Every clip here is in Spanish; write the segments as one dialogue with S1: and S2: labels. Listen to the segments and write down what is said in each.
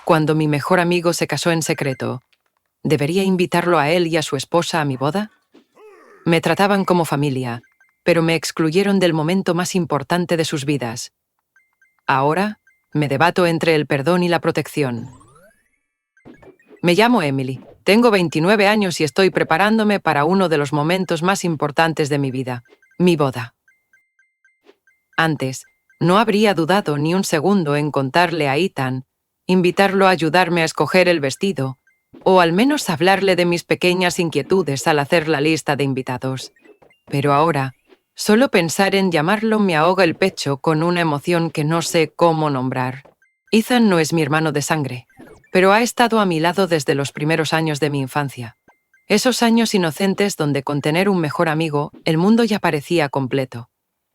S1: Cuando mi mejor amigo se casó en secreto, ¿debería invitarlo a él y a su esposa a mi boda? Me trataban como familia, pero me excluyeron del momento más importante de sus vidas. Ahora, me debato entre el perdón y la protección. Me llamo Emily, tengo 29 años y estoy preparándome para uno de los momentos más importantes de mi vida, mi boda. Antes, no habría dudado ni un segundo en contarle a Ethan, invitarlo a ayudarme a escoger el vestido, o al menos hablarle de mis pequeñas inquietudes al hacer la lista de invitados. Pero ahora, solo pensar en llamarlo me ahoga el pecho con una emoción que no sé cómo nombrar. Ethan no es mi hermano de sangre, pero ha estado a mi lado desde los primeros años de mi infancia. Esos años inocentes donde con tener un mejor amigo, el mundo ya parecía completo.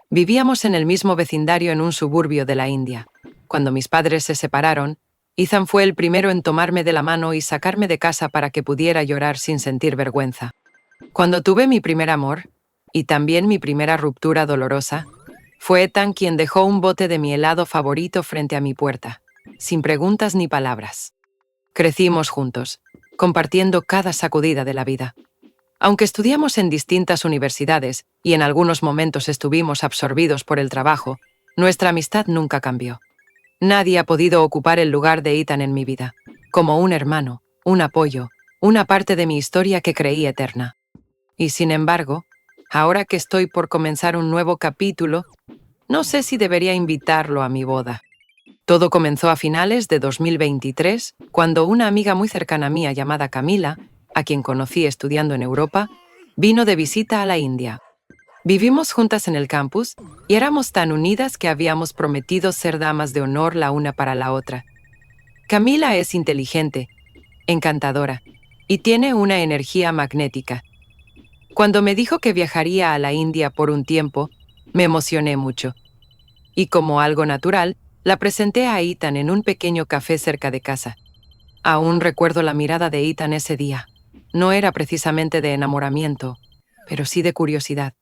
S1: Vivíamos en el mismo vecindario en un suburbio de la India. Cuando mis padres se separaron, Ethan fue el primero en tomarme de la mano y sacarme de casa para que pudiera llorar sin sentir vergüenza. Cuando tuve mi primer amor, y también mi primera ruptura dolorosa, fue Ethan quien dejó un bote de mi helado favorito frente a mi puerta, sin preguntas ni palabras. Crecimos juntos, compartiendo cada sacudida de la vida. Aunque estudiamos en distintas universidades y en algunos momentos estuvimos absorbidos por el trabajo, nuestra amistad nunca cambió. Nadie ha podido ocupar el lugar de Ethan en mi vida, como un hermano, un apoyo, una parte de mi historia que creí eterna. Y sin embargo, ahora que estoy por comenzar un nuevo capítulo, no sé si debería invitarlo a mi boda. Todo comenzó a finales de 2023, cuando una amiga muy cercana a mí llamada Camila, a quien conocí estudiando en Europa, vino de visita a la India. Vivimos juntas en el campus y éramos tan unidas que habíamos prometido ser damas de honor la una para la otra. Camila es inteligente, encantadora y tiene una energía magnética. Cuando me dijo que viajaría a la India por un tiempo, me emocioné mucho. Y como algo natural, la presenté a Ethan en un pequeño café cerca de casa. Aún recuerdo la mirada de Ethan ese día. No era precisamente de enamoramiento, pero sí de curiosidad,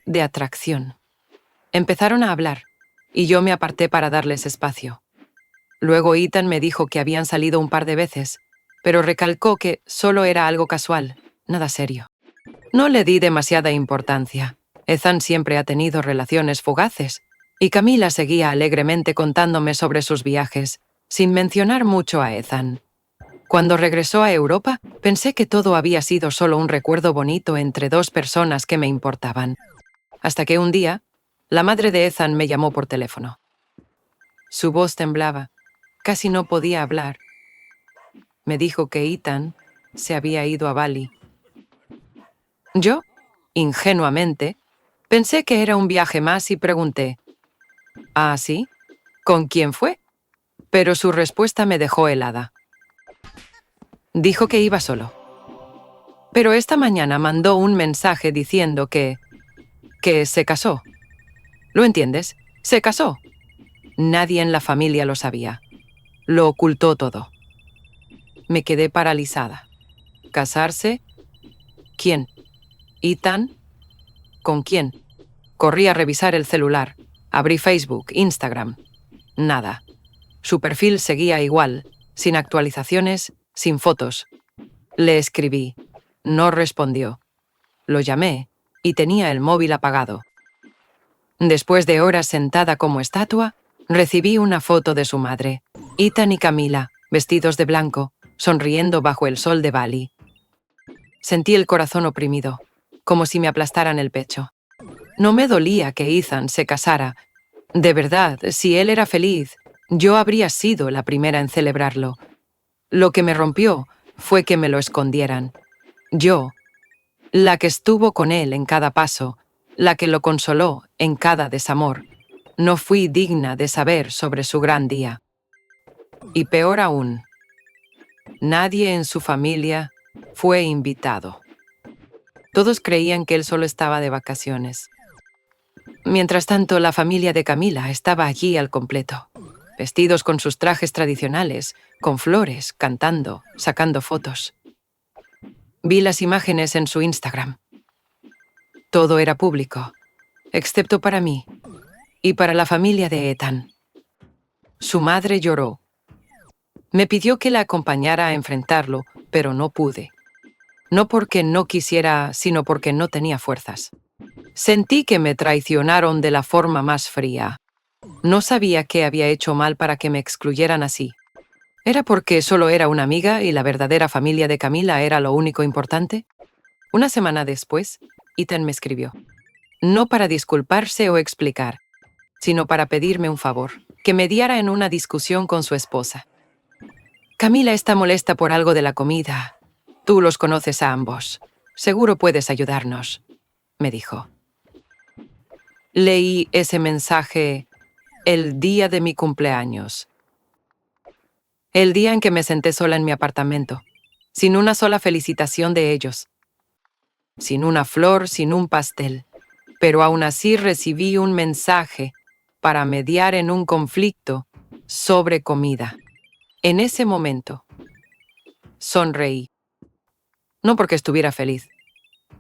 S1: de atracción. Empezaron a hablar, y yo me aparté para darles espacio. Luego Ethan me dijo que habían salido un par de veces, pero recalcó que solo era algo casual, nada serio. No le di demasiada importancia. Ethan siempre ha tenido relaciones fugaces, y Camila seguía alegremente contándome sobre sus viajes, sin mencionar mucho a Ethan. Cuando regresó a Europa, pensé que todo había sido solo un recuerdo bonito entre dos personas que me importaban. Hasta que un día, la madre de Ethan me llamó por teléfono. Su voz temblaba, casi no podía hablar. Me dijo que Ethan se había ido a Bali. Yo, ingenuamente, pensé que era un viaje más y pregunté, ¿ah, sí? ¿Con quién fue? Pero su respuesta me dejó helada. Dijo que iba solo. Pero esta mañana mandó un mensaje diciendo que se casó. ¿Lo entiendes? Se casó. Nadie en la familia lo sabía. Lo ocultó todo. Me quedé paralizada. ¿Casarse? ¿Quién? ¿Ethan? ¿Con quién? Corrí a revisar el celular. Abrí Facebook, Instagram. Nada. Su perfil seguía igual, sin actualizaciones, sin fotos. Le escribí. No respondió. Lo llamé y tenía el móvil apagado. Después de horas sentada como estatua, recibí una foto de su madre, Ethan y Camila, vestidos de blanco, sonriendo bajo el sol de Bali. Sentí el corazón oprimido, como si me aplastaran el pecho. No me dolía que Ethan se casara. De verdad, si él era feliz, yo habría sido la primera en celebrarlo. Lo que me rompió fue que me lo escondieran. Yo, la que estuvo con él en cada paso, la que lo consoló en cada desamor, no fui digna de saber sobre su gran día. Y peor aún, nadie en su familia fue invitado. Todos creían que él solo estaba de vacaciones. Mientras tanto, la familia de Camila estaba allí al completo, vestidos con sus trajes tradicionales, con flores, cantando, sacando fotos. Vi las imágenes en su Instagram. Todo era público, excepto para mí y para la familia de Ethan. Su madre lloró. Me pidió que la acompañara a enfrentarlo, pero no pude. No porque no quisiera, sino porque no tenía fuerzas. Sentí que me traicionaron de la forma más fría. No sabía qué había hecho mal para que me excluyeran así. ¿Era porque solo era una amiga y la verdadera familia de Camila era lo único importante? Una semana después, Ethan me escribió. No para disculparse o explicar, sino para pedirme un favor, que mediara en una discusión con su esposa. Camila está molesta por algo de la comida. Tú los conoces a ambos. Seguro puedes ayudarnos, me dijo. Leí ese mensaje el día de mi cumpleaños. El día en que me senté sola en mi apartamento, sin una sola felicitación de ellos. Sin una flor, sin un pastel. Pero aún así recibí un mensaje para mediar en un conflicto sobre comida. En ese momento, sonreí. No porque estuviera feliz,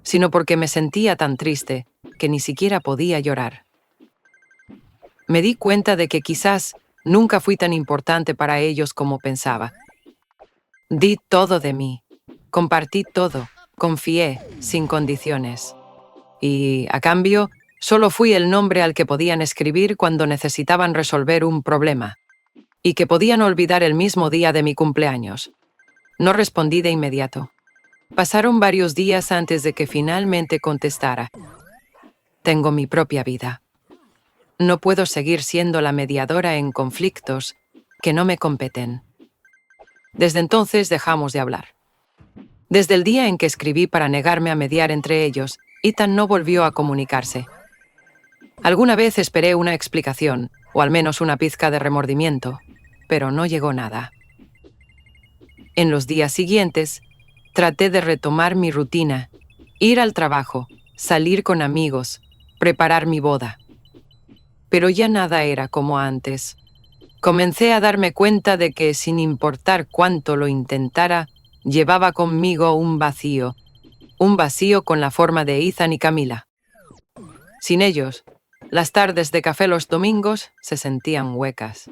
S1: sino porque me sentía tan triste que ni siquiera podía llorar. Me di cuenta de que quizás nunca fui tan importante para ellos como pensaba. Di todo de mí, compartí todo, confié, sin condiciones. Y, a cambio, solo fui el nombre al que podían escribir cuando necesitaban resolver un problema, y que podían olvidar el mismo día de mi cumpleaños. No respondí de inmediato. Pasaron varios días antes de que finalmente contestara. Tengo mi propia vida. No puedo seguir siendo la mediadora en conflictos que no me competen. Desde entonces dejamos de hablar. Desde el día en que escribí para negarme a mediar entre ellos, Ethan no volvió a comunicarse. Alguna vez esperé una explicación, o al menos una pizca de remordimiento, pero no llegó nada. En los días siguientes, traté de retomar mi rutina, ir al trabajo, salir con amigos, preparar mi boda. Pero ya nada era como antes. Comencé a darme cuenta de que, sin importar cuánto lo intentara, llevaba conmigo un vacío con la forma de Ethan y Camila. Sin ellos, las tardes de café los domingos se sentían huecas.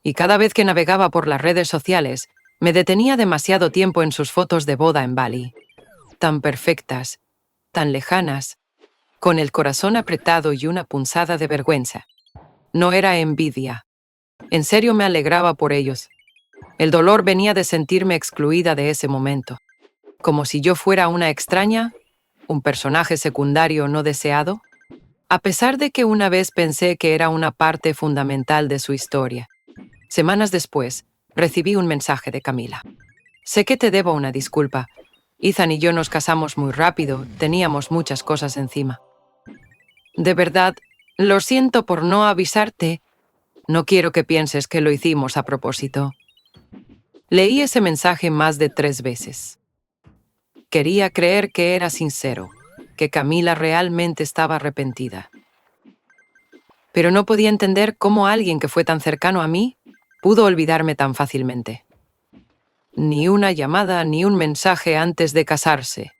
S1: Y cada vez que navegaba por las redes sociales, me detenía demasiado tiempo en sus fotos de boda en Bali. Tan perfectas, tan lejanas, con el corazón apretado y una punzada de vergüenza. No era envidia. En serio me alegraba por ellos. El dolor venía de sentirme excluida de ese momento. Como si yo fuera una extraña, un personaje secundario no deseado. A pesar de que una vez pensé que era una parte fundamental de su historia. Semanas después, recibí un mensaje de Camila. Sé que te debo una disculpa. Ethan y yo nos casamos muy rápido, teníamos muchas cosas encima. De verdad, lo siento por no avisarte. No quiero que pienses que lo hicimos a propósito. Leí ese mensaje más de 3 veces. Quería creer que era sincero, que Camila realmente estaba arrepentida. Pero no podía entender cómo alguien que fue tan cercano a mí pudo olvidarme tan fácilmente. Ni una llamada ni un mensaje antes de casarse.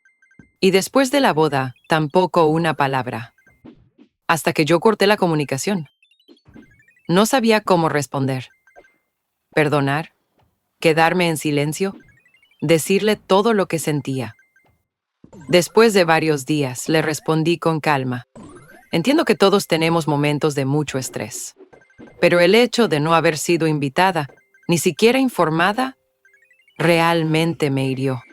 S1: Y después de la boda, tampoco una palabra. Hasta que yo corté la comunicación. No sabía cómo responder. Perdonar, quedarme en silencio, decirle todo lo que sentía. Después de varios días, le respondí con calma. Entiendo que todos tenemos momentos de mucho estrés, pero el hecho de no haber sido invitada, ni siquiera informada, realmente me hirió,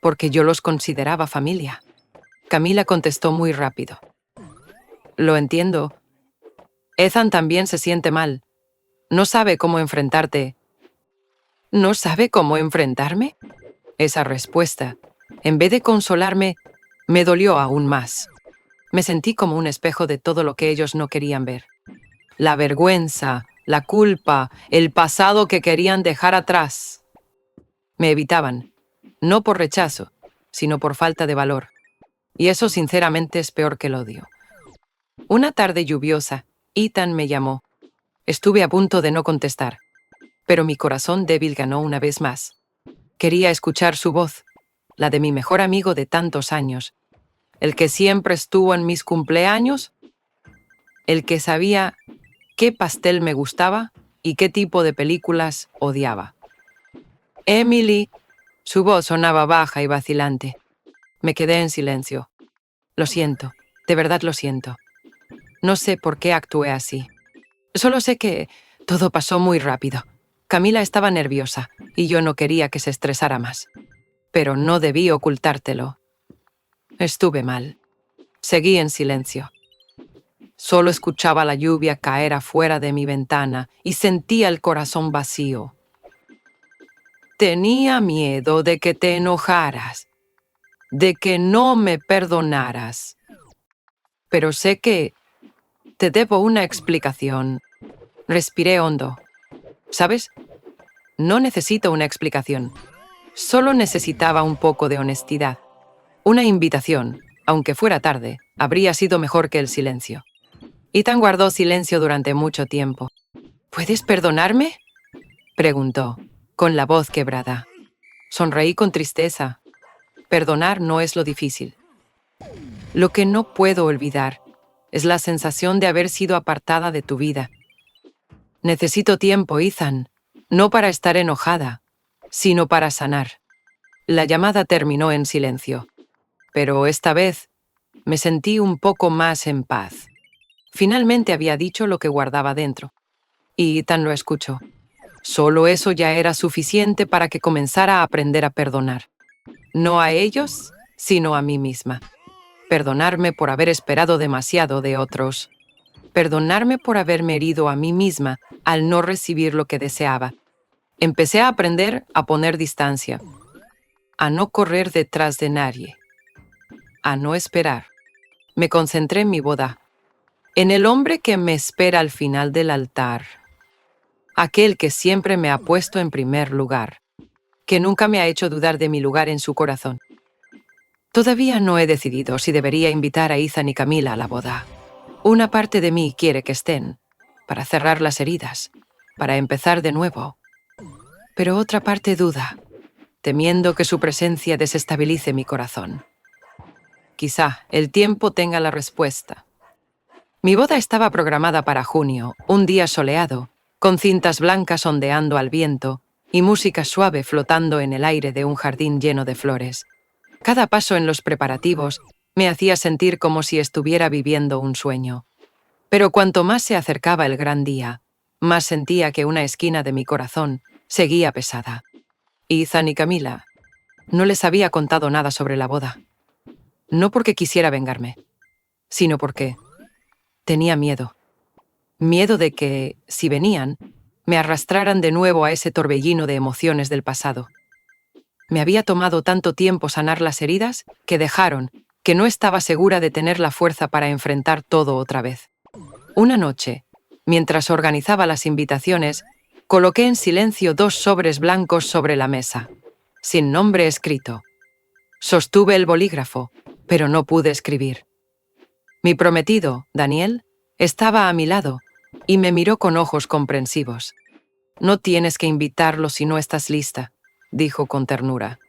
S1: porque yo los consideraba familia. Camila contestó muy rápido. Lo entiendo. Ethan también se siente mal. No sabe cómo enfrentarte. ¿No sabe cómo enfrentarme? Esa respuesta, en vez de consolarme, me dolió aún más. Me sentí como un espejo de todo lo que ellos no querían ver. La vergüenza, la culpa, el pasado que querían dejar atrás. Me evitaban, no por rechazo, sino por falta de valor. Y eso sinceramente es peor que el odio. Una tarde lluviosa, Ethan me llamó. Estuve a punto de no contestar, pero mi corazón débil ganó una vez más. Quería escuchar su voz, la de mi mejor amigo de tantos años, el que siempre estuvo en mis cumpleaños, el que sabía qué pastel me gustaba y qué tipo de películas odiaba. Emily. Su voz sonaba baja y vacilante. Me quedé en silencio. Lo siento, de verdad lo siento. No sé por qué actué así. Solo sé que todo pasó muy rápido. Camila estaba nerviosa y yo no quería que se estresara más. Pero no debí ocultártelo. Estuve mal. Seguí en silencio. Solo escuchaba la lluvia caer afuera de mi ventana y sentía el corazón vacío. Tenía miedo de que te enojaras, de que no me perdonaras. Pero sé que te debo una explicación. Respiré hondo. ¿Sabes? No necesito una explicación. Solo necesitaba un poco de honestidad. Una invitación, aunque fuera tarde, habría sido mejor que el silencio. Ethan guardó silencio durante mucho tiempo. ¿Puedes perdonarme?, preguntó, con la voz quebrada. Sonreí con tristeza. Perdonar no es lo difícil. Lo que no puedo olvidar es la sensación de haber sido apartada de tu vida. Necesito tiempo, Ethan, no para estar enojada, sino para sanar. La llamada terminó en silencio, pero esta vez me sentí un poco más en paz. Finalmente había dicho lo que guardaba dentro, y Ethan lo escuchó. Solo eso ya era suficiente para que comenzara a aprender a perdonar. No a ellos, sino a mí misma. Perdonarme por haber esperado demasiado de otros. Perdonarme por haberme herido a mí misma al no recibir lo que deseaba. Empecé a aprender a poner distancia, a no correr detrás de nadie, a no esperar. Me concentré en mi boda, en el hombre que me espera al final del altar, aquel que siempre me ha puesto en primer lugar, que nunca me ha hecho dudar de mi lugar en su corazón. Todavía no he decidido si debería invitar a Ethan y Camila a la boda. Una parte de mí quiere que estén, para cerrar las heridas, para empezar de nuevo. Pero otra parte duda, temiendo que su presencia desestabilice mi corazón. Quizá el tiempo tenga la respuesta. Mi boda estaba programada para junio, un día soleado, con cintas blancas ondeando al viento y música suave flotando en el aire de un jardín lleno de flores. Cada paso en los preparativos me hacía sentir como si estuviera viviendo un sueño. Pero cuanto más se acercaba el gran día, más sentía que una esquina de mi corazón seguía pesada. Ethan y Camila, no les había contado nada sobre la boda. No porque quisiera vengarme, sino porque tenía miedo. Miedo de que, si venían, me arrastraran de nuevo a ese torbellino de emociones del pasado. Me había tomado tanto tiempo sanar las heridas que dejaron que no estaba segura de tener la fuerza para enfrentar todo otra vez. Una noche, mientras organizaba las invitaciones, coloqué en silencio 2 sobres blancos sobre la mesa, sin nombre escrito. Sostuve el bolígrafo, pero no pude escribir. Mi prometido, Daniel, estaba a mi lado y me miró con ojos comprensivos. «No tienes que invitarlo si no estás lista», dijo con ternura.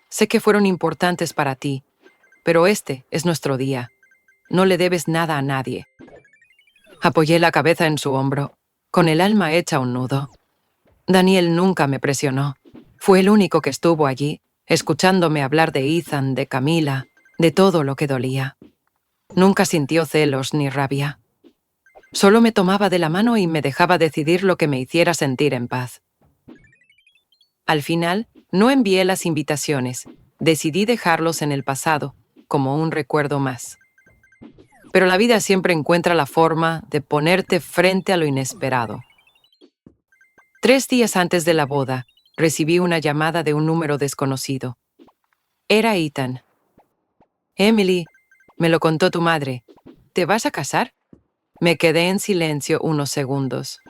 S1: «Sé que fueron importantes para ti, pero este es nuestro día. No le debes nada a nadie». Apoyé la cabeza en su hombro, con el alma hecha un nudo. Daniel nunca me presionó. Fue el único que estuvo allí, escuchándome hablar de Ethan, de Camila, de todo lo que dolía. Nunca sintió celos ni rabia. Solo me tomaba de la mano y me dejaba decidir lo que me hiciera sentir en paz. Al final, no envié las invitaciones. Decidí dejarlos en el pasado, como un recuerdo más. Pero la vida siempre encuentra la forma de ponerte frente a lo inesperado. 3 días antes de la boda, recibí una llamada de un número desconocido. Era Ethan. «Emily, me lo contó tu madre. ¿Te vas a casar?» Me quedé en silencio unos segundos.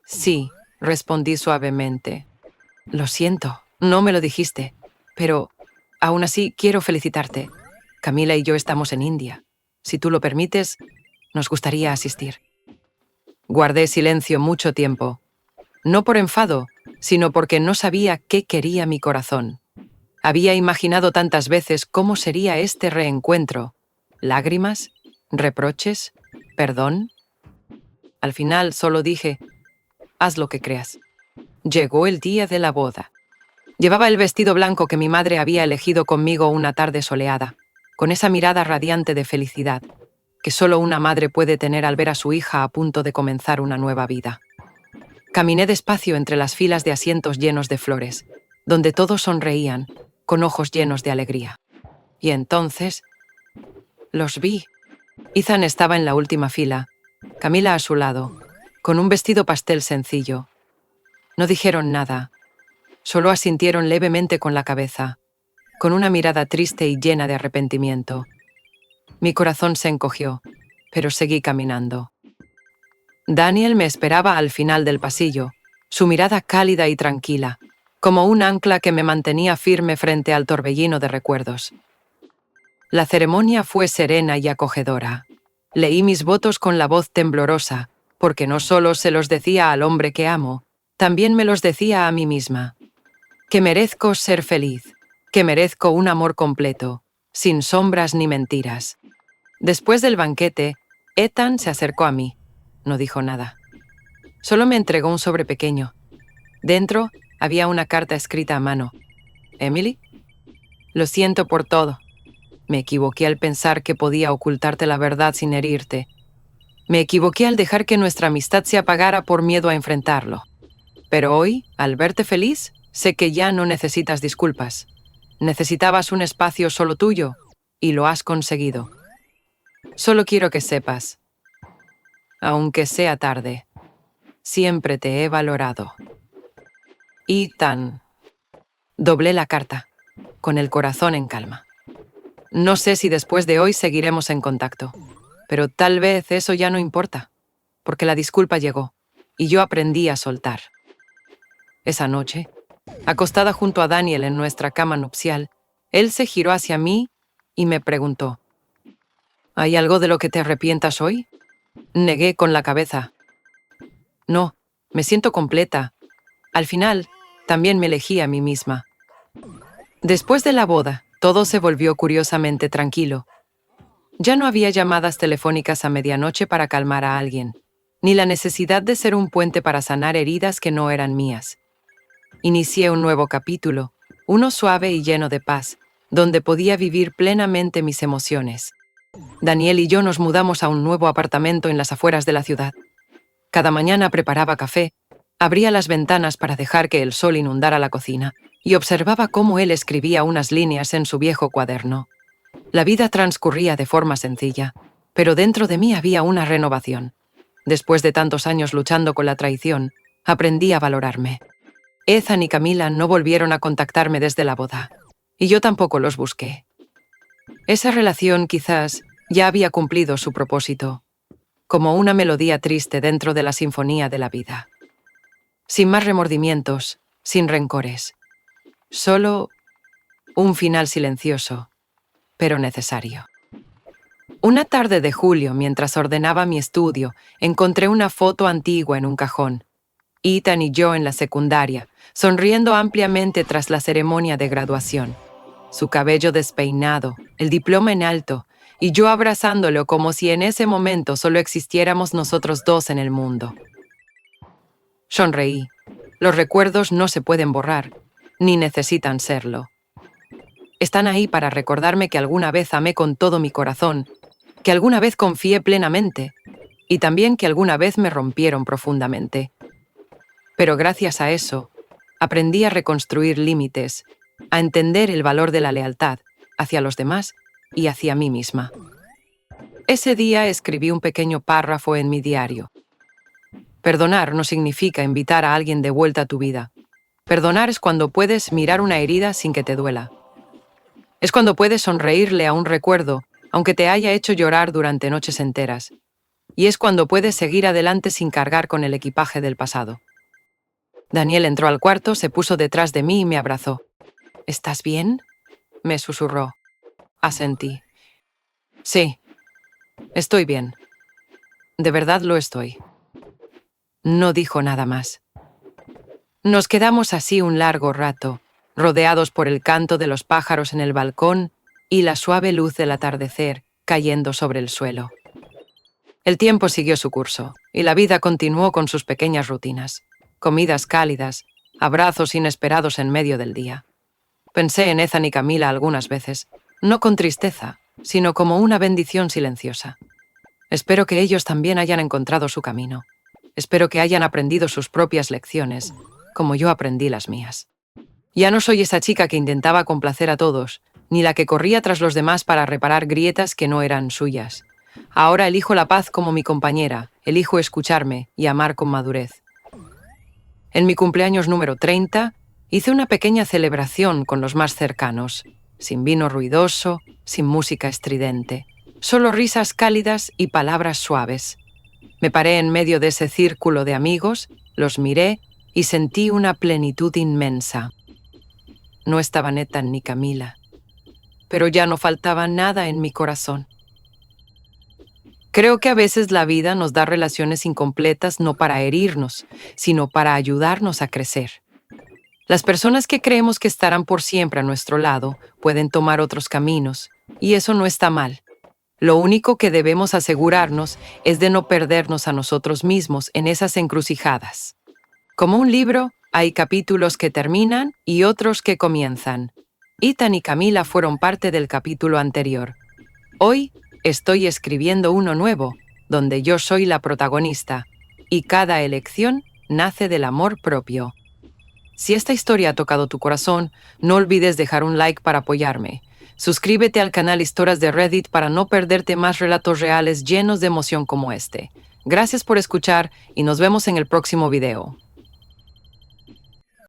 S1: «Sí», respondí suavemente. «Lo siento, no me lo dijiste, pero aún así quiero felicitarte. Camila y yo estamos en India. Si tú lo permites, nos gustaría asistir». Guardé silencio mucho tiempo. No por enfado, sino porque no sabía qué quería mi corazón. Había imaginado tantas veces cómo sería este reencuentro. ¿Lágrimas? ¿Reproches? ¿Perdón? Al final solo dije, haz lo que creas. Llegó el día de la boda. Llevaba el vestido blanco que mi madre había elegido conmigo una tarde soleada, con esa mirada radiante de felicidad que solo una madre puede tener al ver a su hija a punto de comenzar una nueva vida. Caminé despacio entre las filas de asientos llenos de flores, donde todos sonreían, con ojos llenos de alegría. Y entonces los vi. Ethan estaba en la última fila, Camila a su lado, con un vestido pastel sencillo. No dijeron nada, solo asintieron levemente con la cabeza, con una mirada triste y llena de arrepentimiento. Mi corazón se encogió, pero seguí caminando. Daniel me esperaba al final del pasillo, su mirada cálida y tranquila, como un ancla que me mantenía firme frente al torbellino de recuerdos. La ceremonia fue serena y acogedora. Leí mis votos con la voz temblorosa, porque no solo se los decía al hombre que amo, también me los decía a mí misma. Que merezco ser feliz, que merezco un amor completo, sin sombras ni mentiras. Después del banquete, Ethan se acercó a mí. No dijo nada. Solo me entregó un sobre pequeño. Dentro había una carta escrita a mano. «Emily, lo siento por todo. Me equivoqué al pensar que podía ocultarte la verdad sin herirte. Me equivoqué al dejar que nuestra amistad se apagara por miedo a enfrentarlo. Pero hoy, al verte feliz, sé que ya no necesitas disculpas. Necesitabas un espacio solo tuyo, y lo has conseguido. Solo quiero que sepas, aunque sea tarde, siempre te he valorado». Ethan. Doblé la carta, con el corazón en calma. No sé si después de hoy seguiremos en contacto, pero tal vez eso ya no importa, porque la disculpa llegó, y yo aprendí a soltar. Esa noche, acostada junto a Daniel en nuestra cama nupcial, él se giró hacia mí y me preguntó, ¿hay algo de lo que te arrepientas hoy? Negué con la cabeza. No, me siento completa. Al final, también me elegí a mí misma. Después de la boda, todo se volvió curiosamente tranquilo. Ya no había llamadas telefónicas a medianoche para calmar a alguien, ni la necesidad de ser un puente para sanar heridas que no eran mías. Inicié un nuevo capítulo, uno suave y lleno de paz, donde podía vivir plenamente mis emociones. Daniel y yo nos mudamos a un nuevo apartamento en las afueras de la ciudad. Cada mañana preparaba café, abría las ventanas para dejar que el sol inundara la cocina y observaba cómo él escribía unas líneas en su viejo cuaderno. La vida transcurría de forma sencilla, pero dentro de mí había una renovación. Después de tantos años luchando con la traición, aprendí a valorarme. Ethan y Camila no volvieron a contactarme desde la boda, y yo tampoco los busqué. Esa relación quizás ya había cumplido su propósito, como una melodía triste dentro de la sinfonía de la vida. Sin más remordimientos, sin rencores. Solo un final silencioso, pero necesario. Una tarde de julio, mientras ordenaba mi estudio, encontré una foto antigua en un cajón. Ethan y yo en la secundaria, sonriendo ampliamente tras la ceremonia de graduación. Su cabello despeinado, el diploma en alto, y yo abrazándolo como si en ese momento solo existiéramos nosotros dos en el mundo. Sonreí. Los recuerdos no se pueden borrar, ni necesitan serlo. Están ahí para recordarme que alguna vez amé con todo mi corazón, que alguna vez confié plenamente, y también que alguna vez me rompieron profundamente. Pero gracias a eso, aprendí a reconstruir límites, a entender el valor de la lealtad hacia los demás y hacia mí misma. Ese día escribí un pequeño párrafo en mi diario. Perdonar no significa invitar a alguien de vuelta a tu vida. Perdonar es cuando puedes mirar una herida sin que te duela. Es cuando puedes sonreírle a un recuerdo, aunque te haya hecho llorar durante noches enteras. Y es cuando puedes seguir adelante sin cargar con el equipaje del pasado. Daniel entró al cuarto, se puso detrás de mí y me abrazó. ¿Estás bien?, me susurró. Asentí. Sí, estoy bien. De verdad lo estoy. No dijo nada más. Nos quedamos así un largo rato, rodeados por el canto de los pájaros en el balcón y la suave luz del atardecer cayendo sobre el suelo. El tiempo siguió su curso, y la vida continuó con sus pequeñas rutinas. comidas cálidas, abrazos inesperados en medio del día. Pensé en Ethan y Camila algunas veces, no con tristeza, sino como una bendición silenciosa. Espero que ellos también hayan encontrado su camino. Espero que hayan aprendido sus propias lecciones, como yo aprendí las mías. Ya no soy esa chica que intentaba complacer a todos, ni la que corría tras los demás para reparar grietas que no eran suyas. Ahora elijo la paz como mi compañera, elijo escucharme y amar con madurez. En mi cumpleaños número 30, hice una pequeña celebración con los más cercanos, sin vino ruidoso, sin música estridente, solo risas cálidas y palabras suaves. Me paré en medio de ese círculo de amigos, los miré y sentí una plenitud inmensa. No estaba Ethan ni Camila, pero ya no faltaba nada en mi corazón. Creo que a veces la vida nos da relaciones incompletas no para herirnos, sino para ayudarnos a crecer. Las personas que creemos que estarán por siempre a nuestro lado pueden tomar otros caminos, y eso no está mal. Lo único que debemos asegurarnos es de no perdernos a nosotros mismos en esas encrucijadas. Como un libro, hay capítulos que terminan y otros que comienzan. Ethan y Camila fueron parte del capítulo anterior. Hoy estoy escribiendo uno nuevo, donde yo soy la protagonista, y cada elección nace del amor propio. Si esta historia ha tocado tu corazón, no olvides dejar un like para apoyarme. Suscríbete al canal Historias de Reddit para no perderte más relatos reales llenos de emoción como este. Gracias por escuchar y nos vemos en el próximo video.